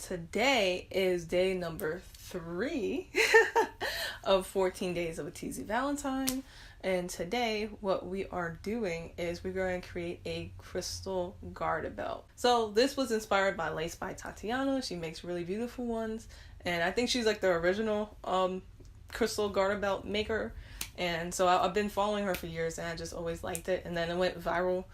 today is day number 3 of 14 days of a Teezy Valentine. And today what we are doing is we're going to create a crystal garter belt. So this was inspired by Lace by Tatiana. She makes really beautiful ones. And I think she's like the original crystal garter belt maker. And so I've been following her for years and I just always liked it. And then it went viral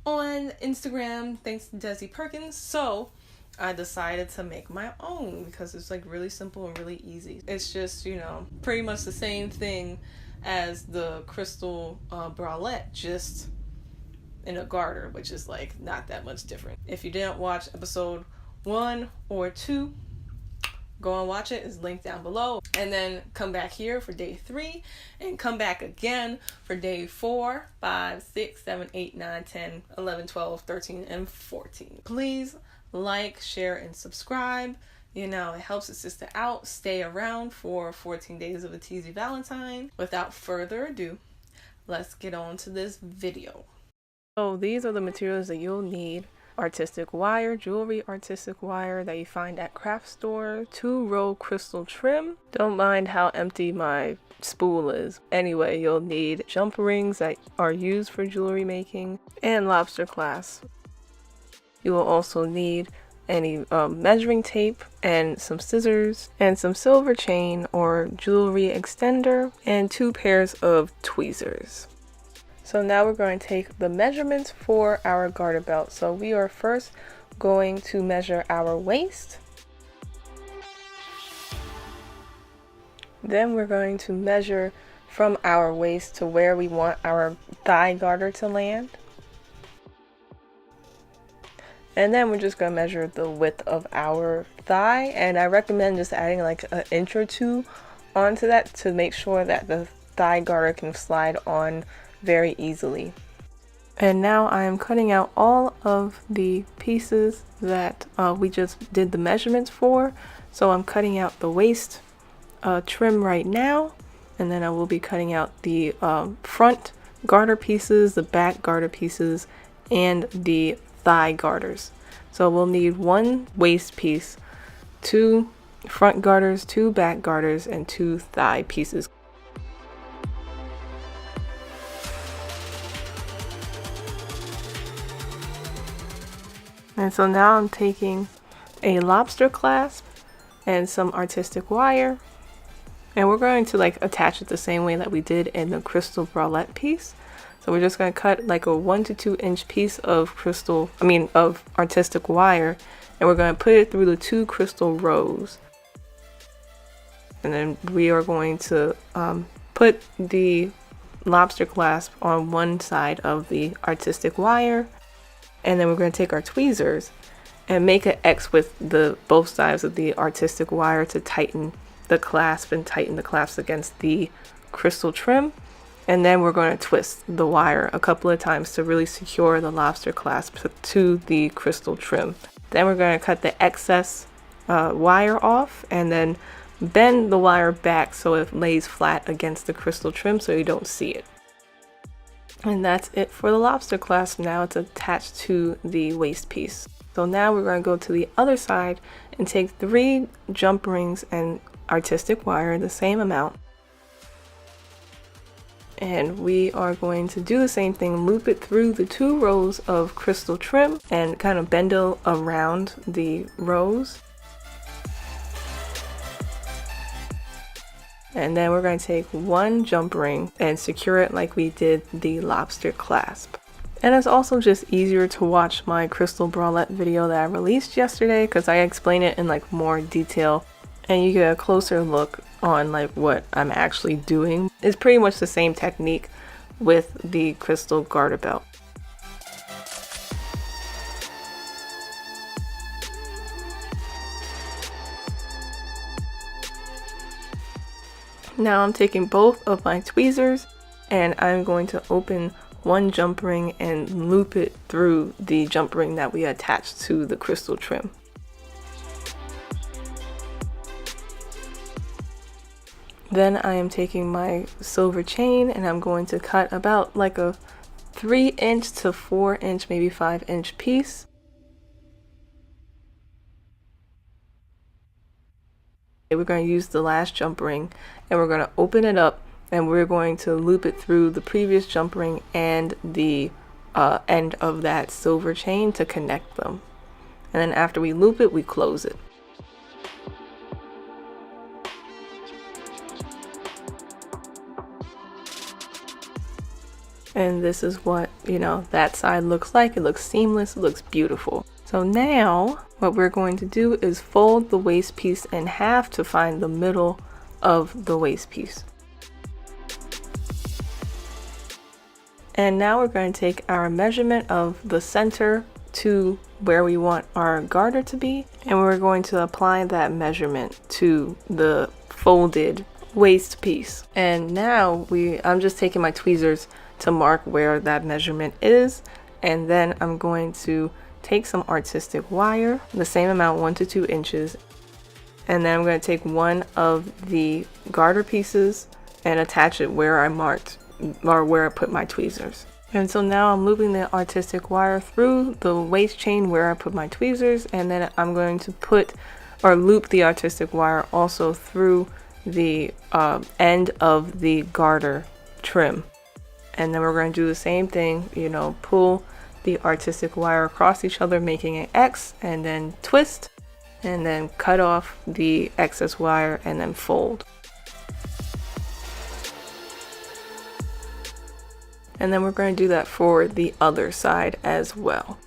on Instagram thanks to Desi Perkins. So I decided to make my own because it's like really simple and really easy. It's just, you know, pretty much the same thing as the crystal bralette, just in a garter, which is like not that much different. If you didn't watch episode 1 or 2, go and watch it. It's linked down below. And then come back here for day 3 and come back again for day 4, 5, 6, 7, 8, 9, 10, 11, 12, 13, and 14. Please like, share, and subscribe. You know, it helps a sister out. Stay around for 14 days of a Teezy Valentine. Without further ado, let's get on to this video. So these are the materials that you'll need. Artistic wire, jewelry artistic wire that you find at craft store, 2-row crystal trim. Don't mind how empty my spool is. Anyway, you'll need jump rings that are used for jewelry making and lobster clasp. You will also need any measuring tape and some scissors and some silver chain or jewelry extender and 2 pairs of tweezers. So now we're going to take the measurements for our garter belt. So we are first going to measure our waist. Then we're going to measure from our waist to where we want our thigh garter to land. And then we're just going to measure the width of our thigh. And I recommend just adding like an inch or 2 onto that to make sure that the thigh garter can slide on very easily. And now I am cutting out all of the pieces that we just did the measurements for. So I'm cutting out the waist trim right now. And then I will be cutting out the front garter pieces, the back garter pieces, and the thigh garters. So we'll need 1 waist piece, 2 front garters, 2 back garters, and 2 thigh pieces. And so now I'm taking a lobster clasp and some artistic wire, and we're going to like attach it the same way that we did in the crystal bralette piece. So we're just going to cut like a 1 to 2 inch piece of of artistic wire, and we're going to put it through the 2 crystal rows. And then we are going to put the lobster clasp on one side of the artistic wire, and then we're going to take our tweezers and make an X with both sides of the artistic wire to tighten the clasp and tighten the clasp against the crystal trim. And then we're going to twist the wire a couple of times to really secure the lobster clasp to the crystal trim. Then we're going to cut the excess wire off and then bend the wire back so it lays flat against the crystal trim so you don't see it. And that's it for the lobster clasp. Now it's attached to the waist piece. So now we're going to go to the other side and take 3 jump rings and artistic wire, the same amount. And we are going to do the same thing, loop it through the 2 rows of crystal trim and kind of bend it around the rows. And then we're going to take 1 jump ring and secure it like we did the lobster clasp. And it's also just easier to watch my crystal bralette video that I released yesterday because I explain it in like more detail and you get a closer look on like what I'm actually doing. It's pretty much the same technique with the crystal garter belt. Now I'm taking both of my tweezers and I'm going to open 1 jump ring and loop it through the jump ring that we attached to the crystal trim. Then I am taking my silver chain and I'm going to cut about like a 3-inch to 4-inch, maybe 5-inch piece. We're going to use the last jump ring and we're going to open it up and we're going to loop it through the previous jump ring and the end of that silver chain to connect them. And then after we loop it, we close it. And this is what, that side looks like. It looks seamless, it looks beautiful. So now what we're going to do is fold the waist piece in half to find the middle of the waist piece. And now we're going to take our measurement of the center to where we want our garter to be, and we're going to apply that measurement to the folded waist piece. And now I'm just taking my tweezers to mark where that measurement is, and then I'm going to take some artistic wire, the same amount, 1 to 2 inches, and then I'm going to take one of the garter pieces and attach it where I marked or where I put my tweezers. And so now I'm looping the artistic wire through the waist chain where I put my tweezers, and then I'm going to loop the artistic wire also through the end of the garter trim. And then we're going to do the same thing, pull the artistic wire across each other, making an X, and then twist, and then cut off the excess wire and then fold. And then we're going to do that for the other side as well.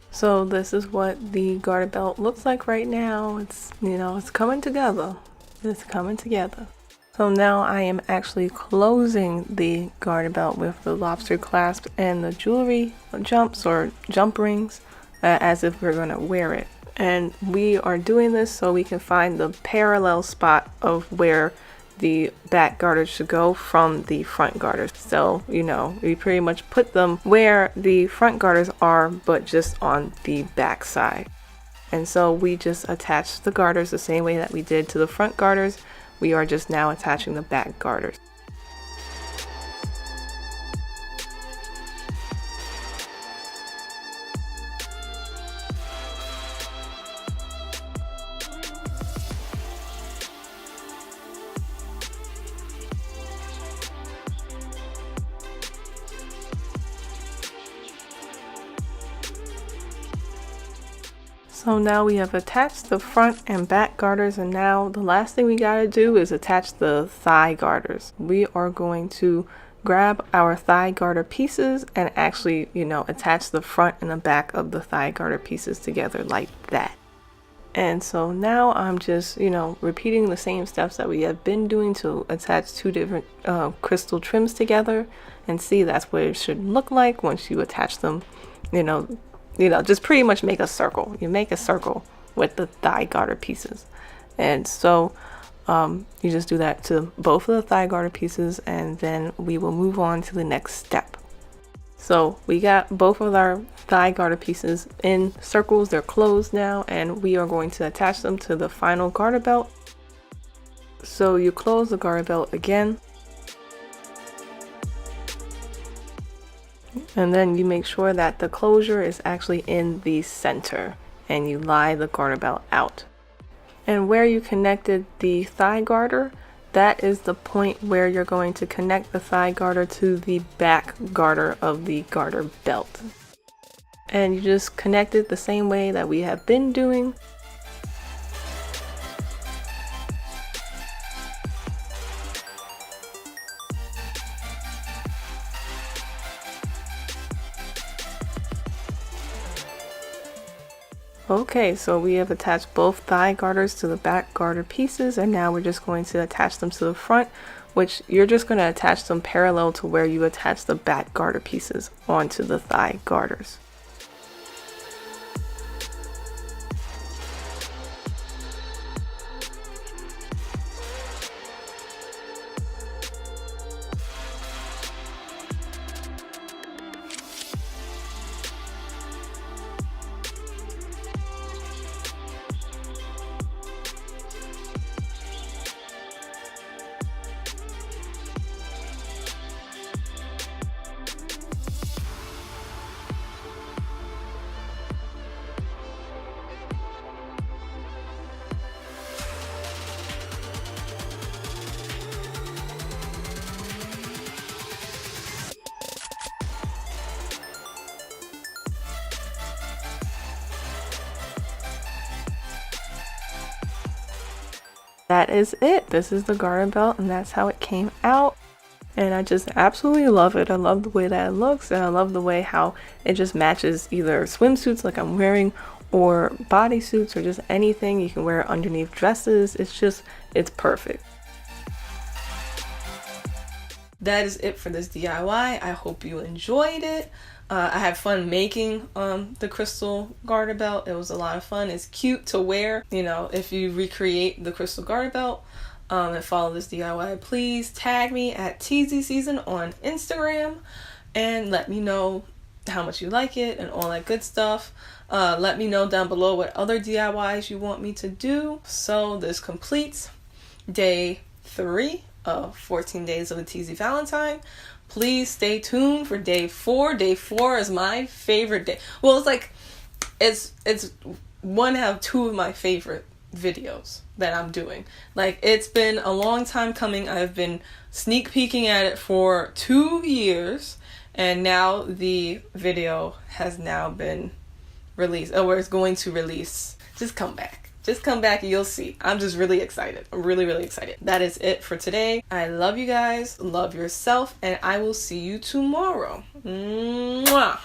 So this is what the garter belt looks like right now. It's, it's coming together. It's coming together. So now I am actually closing the garter belt with the lobster clasp and the jewelry jumps or jump rings as if we're going to wear it. And we are doing this so we can find the parallel spot of where the back garters should go from the front garters. So, we pretty much put them where the front garters are, but just on the back side. And so we just attach the garters the same way that we did to the front garters. We are just now attaching the back garters. So now we have attached the front and back garters, and now the last thing we gotta do is attach the thigh garters. We are going to grab our thigh garter pieces and actually, attach the front and the back of the thigh garter pieces together like that. And so now I'm just, repeating the same steps that we have been doing to attach two different crystal trims together, and see that's what it should look like once you attach them, just pretty much make a circle. You make a circle with the thigh garter pieces. And so you just do that to both of the thigh garter pieces, and then we will move on to the next step. So we got both of our thigh garter pieces in circles. They're closed now, and we are going to attach them to the final garter belt. So you close the garter belt again, and then you make sure that the closure is actually in the center, and you lie the garter belt out. And where you connected the thigh garter, that is the point where you're going to connect the thigh garter to the back garter of the garter belt. And you just connect it the same way that we have been doing. Okay, so we have attached both thigh garters to the back garter pieces, and now we're just going to attach them to the front, which you're just going to attach them parallel to where you attach the back garter pieces onto the thigh garters. That is it. This is the garter belt, and that's how it came out. And I just absolutely love it. I love the way that it looks, and I love the way how it just matches either swimsuits like I'm wearing or bodysuits or just anything. You can wear it underneath dresses. It's perfect. That is it for this DIY. I hope you enjoyed it. I had fun making the crystal garter belt. It was a lot of fun. It's cute to wear. You know, if you recreate the crystal garter belt and follow this DIY, please tag me at Teezy Season on Instagram and let me know how much you like it and all that good stuff. Let me know down below what other DIYs you want me to do. So this completes day 3 of 14 days of a Teezy Valentine. Please stay tuned for day 4. Day 4 is my favorite day. Well, it's one out of 2 of my favorite videos that I'm doing. Like, it's been a long time coming. I've been sneak peeking at it for 2 years, and now the video has now been released, or it's going to release. Just come back and you'll see. I'm just really excited. I'm really excited. That is it for today. I love you guys, love yourself, and I will see you tomorrow. Mwah.